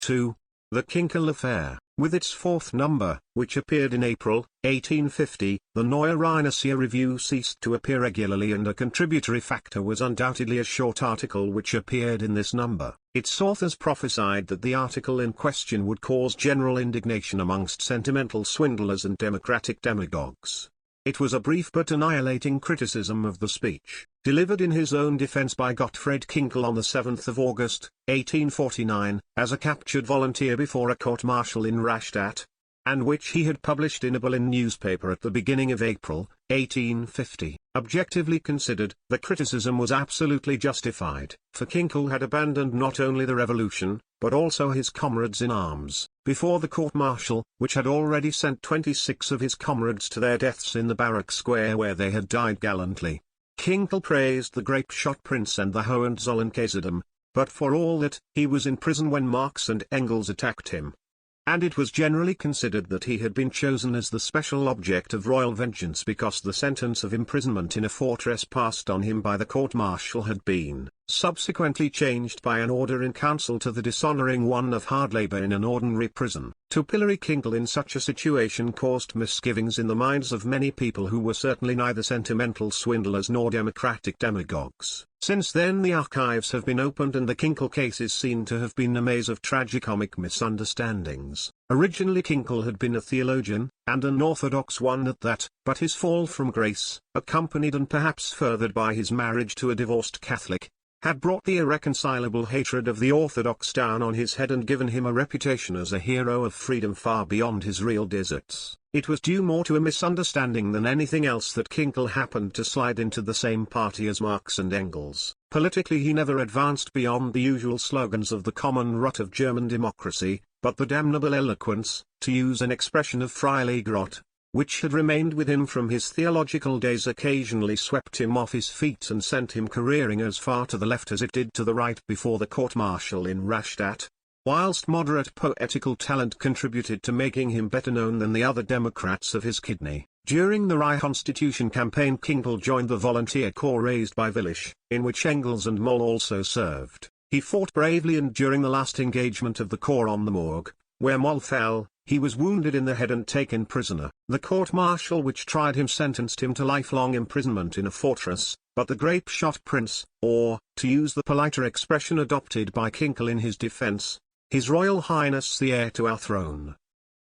2. The Kinkel Affair, with its fourth number, which appeared in April, 1850, the Neue Rheinische Review ceased to appear regularly, and a contributory factor was undoubtedly a short article which appeared in this number. Its authors prophesied that the article in question would cause general indignation amongst sentimental swindlers and democratic demagogues. It was a brief but annihilating criticism of the speech, delivered in his own defense by Gottfried Kinkel on the 7th of August, 1849, as a captured volunteer before a court-martial in Rastatt, and which he had published in a Berlin newspaper at the beginning of April, 1850. Objectively considered, the criticism was absolutely justified, for Kinkel had abandoned not only the revolution, but also his comrades in arms, before the court-martial, which had already sent 26 of his comrades to their deaths in the barrack square where they had died gallantly. Kinkel praised the grape-shot prince and the Hohenzollern-Kaiserdom, but for all that, he was in prison when Marx and Engels attacked him. And it was generally considered that he had been chosen as the special object of royal vengeance because the sentence of imprisonment in a fortress passed on him by the court-martial had been subsequently changed by an order in council to the dishonoring one of hard labor in an ordinary prison. To pillory Kinkel in such a situation caused misgivings in the minds of many people who were certainly neither sentimental swindlers nor democratic demagogues. Since then the archives have been opened and the Kinkel case is seen to have been a maze of tragicomic misunderstandings. Originally Kinkel had been a theologian, and an orthodox one at that, but his fall from grace, accompanied and perhaps furthered by his marriage to a divorced Catholic, had brought the irreconcilable hatred of the Orthodox down on his head and given him a reputation as a hero of freedom far beyond his real deserts. It was due more to a misunderstanding than anything else that Kinkel happened to slide into the same party as Marx and Engels. Politically he never advanced beyond the usual slogans of the common rut of German democracy, but the damnable eloquence, to use an expression of Freili Grott, which had remained with him from his theological days, occasionally swept him off his feet and sent him careering as far to the left as it did to the right before the court-martial in Rastatt, whilst moderate poetical talent contributed to making him better known than the other Democrats of his kidney. During the Reconstitution campaign Kinkel joined the volunteer corps raised by Willich, in which Engels and Moll also served. He fought bravely, and during the last engagement of the corps on the Morgue, where Moll fell, he was wounded in the head and taken prisoner. The court-martial which tried him sentenced him to lifelong imprisonment in a fortress, but the grape-shot prince, or, to use the politer expression adopted by Kinkel in his defense, His Royal Highness the heir to our throne,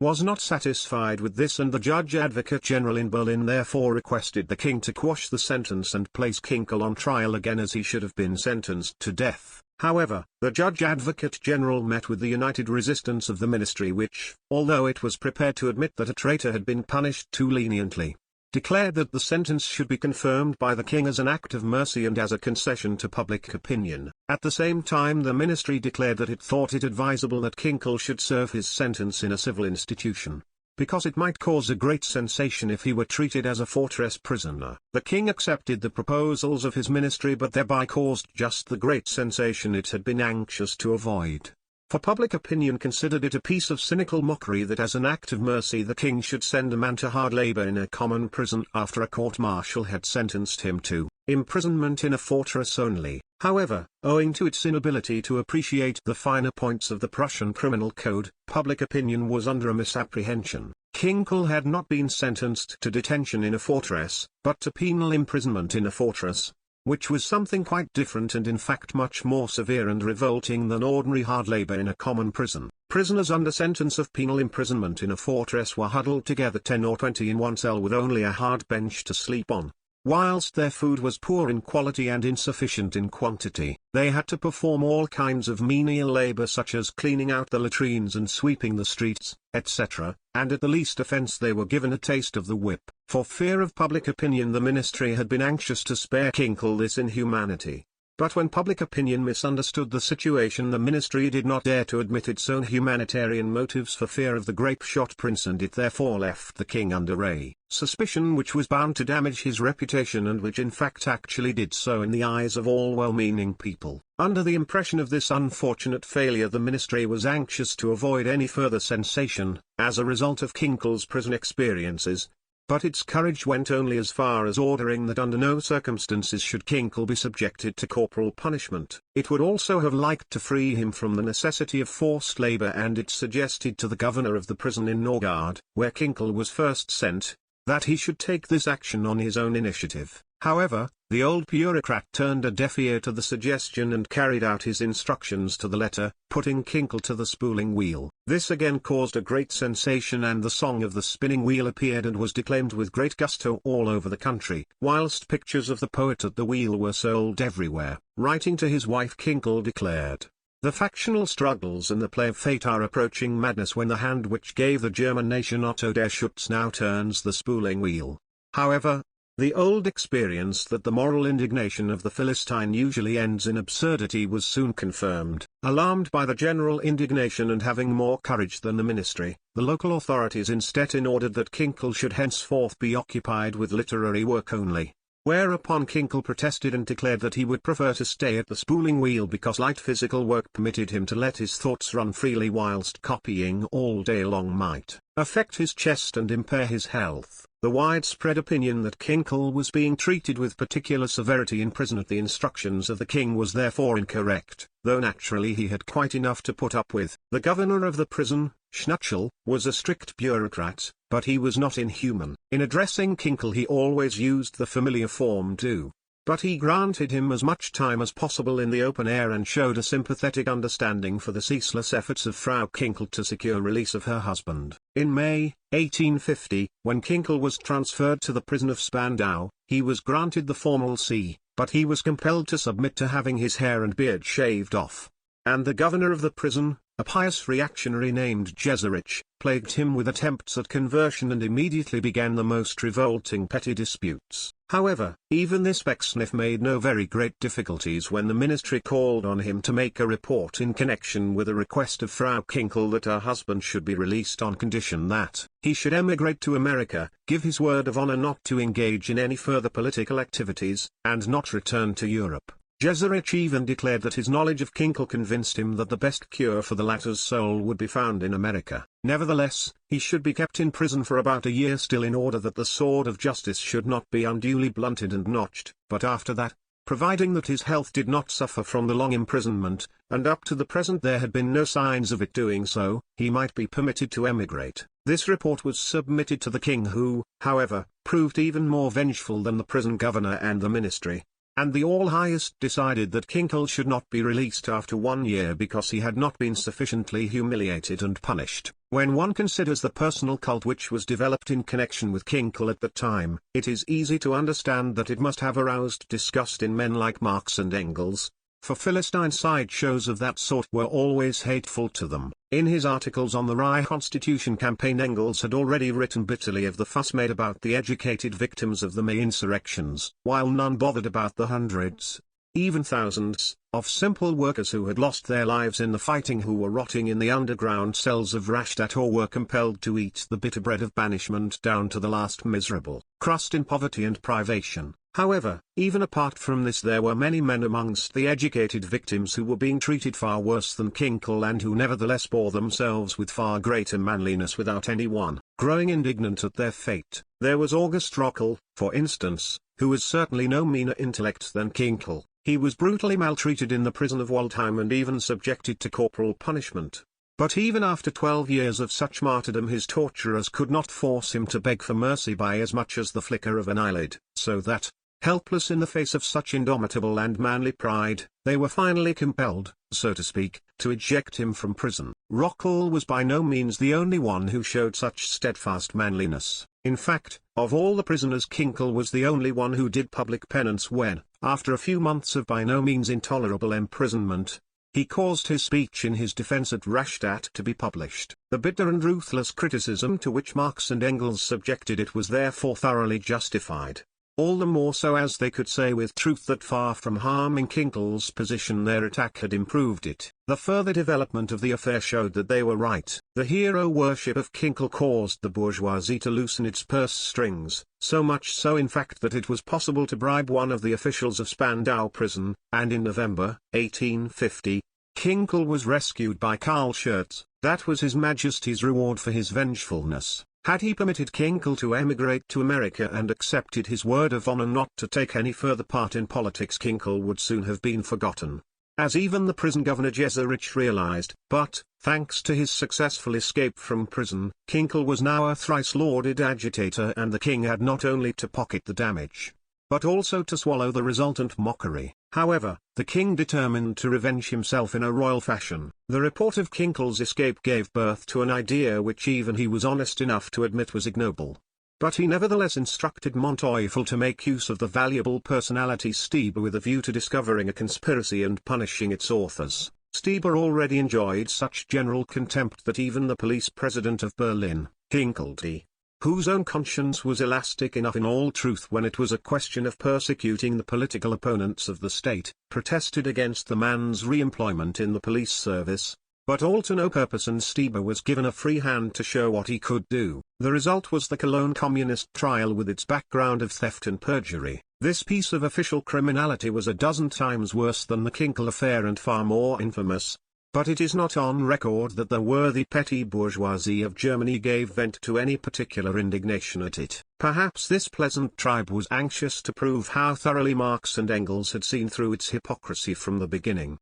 was not satisfied with this, and the Judge Advocate General in Berlin therefore requested the king to quash the sentence and place Kinkel on trial again as he should have been sentenced to death. However, the Judge Advocate General met with the united resistance of the ministry which, although it was prepared to admit that a traitor had been punished too leniently, declared that the sentence should be confirmed by the king as an act of mercy and as a concession to public opinion. At the same time the ministry declared that it thought it advisable that Kinkel should serve his sentence in a civil institution, because it might cause a great sensation if he were treated as a fortress prisoner. The king accepted the proposals of his ministry, but thereby caused just the great sensation it had been anxious to avoid. For public opinion considered it a piece of cynical mockery that as an act of mercy the king should send a man to hard labor in a common prison after a court-martial had sentenced him to imprisonment in a fortress only. However, owing to its inability to appreciate the finer points of the Prussian criminal code, public opinion was under a misapprehension. Kinkel had not been sentenced to detention in a fortress, but to penal imprisonment in a fortress, which was something quite different and in fact much more severe and revolting than ordinary hard labor in a common prison. Prisoners under sentence of penal imprisonment in a fortress were huddled together 10 or 20 in one cell with only a hard bench to sleep on. Whilst their food was poor in quality and insufficient in quantity, they had to perform all kinds of menial labor such as cleaning out the latrines and sweeping the streets, etc., and at the least offense they were given a taste of the whip. For fear of public opinion the ministry had been anxious to spare Kinkel this inhumanity. But when public opinion misunderstood the situation the ministry did not dare to admit its own humanitarian motives for fear of the grape-shot prince, and it therefore left the king under a suspicion which was bound to damage his reputation and which in fact actually did so in the eyes of all well-meaning people. Under the impression of this unfortunate failure the ministry was anxious to avoid any further sensation. As a result of Kinkel's prison experiences, but its courage went only as far as ordering that under no circumstances should Kinkle be subjected to corporal punishment. It would also have liked to free him from the necessity of forced labor, and it suggested to the governor of the prison in Norgard, where Kinkle was first sent, that he should take this action on his own initiative. However, the old bureaucrat turned a deaf ear to the suggestion and carried out his instructions to the letter, putting Kinkle to the spooling wheel. This again caused a great sensation, and the song of the spinning wheel appeared and was declaimed with great gusto all over the country, whilst pictures of the poet at the wheel were sold everywhere. Writing to his wife, Kinkle declared, "The factional struggles in the play of fate are approaching madness when the hand which gave the German nation Otto der Schutz now turns the spooling wheel." However, the old experience that the moral indignation of the Philistine usually ends in absurdity was soon confirmed. Alarmed by the general indignation and having more courage than the ministry, the local authorities in Stettin ordered that Kinkle should henceforth be occupied with literary work only. Whereupon Kinkle protested and declared that he would prefer to stay at the spooling wheel because light physical work permitted him to let his thoughts run freely, whilst copying all day long might affect his chest and impair his health. The widespread opinion that Kinkle was being treated with particular severity in prison at the instructions of the king was therefore incorrect, though naturally he had quite enough to put up with. The governor of the prison, Schnutschel, was a strict bureaucrat, but he was not inhuman. In addressing Kinkle he always used the familiar form du, but he granted him as much time as possible in the open air and showed a sympathetic understanding for the ceaseless efforts of Frau Kinkle to secure release of her husband. In May, 1850, when Kinkle was transferred to the prison of Spandau, he was granted the formal see, but he was compelled to submit to having his hair and beard shaved off. And the governor of the prison, a pious reactionary named Jeserich, plagued him with attempts at conversion and immediately began the most revolting petty disputes. However, even this Pecksniff made no very great difficulties when the ministry called on him to make a report in connection with a request of Frau Kinkle that her husband should be released on condition that he should emigrate to America, give his word of honor not to engage in any further political activities, and not return to Europe. Jeserich even declared that his knowledge of Kinkle convinced him that the best cure for the latter's soul would be found in America. Nevertheless, he should be kept in prison for about a year still in order that the sword of justice should not be unduly blunted and notched, but after that, providing that his health did not suffer from the long imprisonment, and up to the present there had been no signs of it doing so, he might be permitted to emigrate. This report was submitted to the king, who, however, proved even more vengeful than the prison governor and the ministry. And the All-Highest decided that Kinkle should not be released after 1 year because he had not been sufficiently humiliated and punished. When one considers the personal cult which was developed in connection with Kinkle at that time, it is easy to understand that it must have aroused disgust in men like Marx and Engels, for Philistine sideshows of that sort were always hateful to them. In his articles on the Reich Constitution campaign, Engels had already written bitterly of the fuss made about the educated victims of the May insurrections, while none bothered about the hundreds, even thousands, of simple workers who had lost their lives in the fighting, who were rotting in the underground cells of Rastatt or were compelled to eat the bitter bread of banishment down to the last miserable crust in poverty and privation. However, even apart from this, there were many men amongst the educated victims who were being treated far worse than Kinkle, and who nevertheless bore themselves with far greater manliness without anyone growing indignant at their fate. There was August Rockel, for instance, who was certainly no meaner intellect than Kinkle. He was brutally maltreated in the prison of Waldheim and even subjected to corporal punishment. But even after 12 years of such martyrdom, his torturers could not force him to beg for mercy by as much as the flicker of an eyelid, so that, helpless in the face of such indomitable and manly pride, they were finally compelled, so to speak, to eject him from prison. Rockel was by no means the only one who showed such steadfast manliness. In fact, of all the prisoners, Kinkle was the only one who did public penance when, after a few months of by no means intolerable imprisonment, he caused his speech in his defense at Rastatt to be published. The bitter and ruthless criticism to which Marx and Engels subjected it was therefore thoroughly justified. All the more so as they could say with truth that far from harming Kinkle's position, their attack had improved it. The further development of the affair showed that they were right. The hero worship of Kinkle caused the bourgeoisie to loosen its purse strings, so much so in fact that it was possible to bribe one of the officials of Spandau prison, and in November, 1850, Kinkle was rescued by Karl Schurz. That was His Majesty's reward for his vengefulness. Had he permitted Kinkel to emigrate to America and accepted his word of honor not to take any further part in politics, Kinkel would soon have been forgotten, as even the prison governor Jeserich realized. But, thanks to his successful escape from prison, Kinkel was now a thrice-lauded agitator, and the king had not only to pocket the damage, but also to swallow the resultant mockery. However, the king determined to revenge himself in a royal fashion. The report of Kinkel's escape gave birth to an idea which even he was honest enough to admit was ignoble. But he nevertheless instructed Manteuffel to make use of the valuable personality Stieber with a view to discovering a conspiracy and punishing its authors. Stieber already enjoyed such general contempt that even the police president of Berlin, Hinkelte, whose own conscience was elastic enough in all truth when it was a question of persecuting the political opponents of the state, protested against the man's re-employment in the police service. But all to no purpose, and Stieber was given a free hand to show what he could do. The result was the Cologne communist trial with its background of theft and perjury. This piece of official criminality was a dozen times worse than the Kinkel affair and far more infamous. But it is not on record that the worthy petty bourgeoisie of Germany gave vent to any particular indignation at it. Perhaps this pleasant tribe was anxious to prove how thoroughly Marx and Engels had seen through its hypocrisy from the beginning.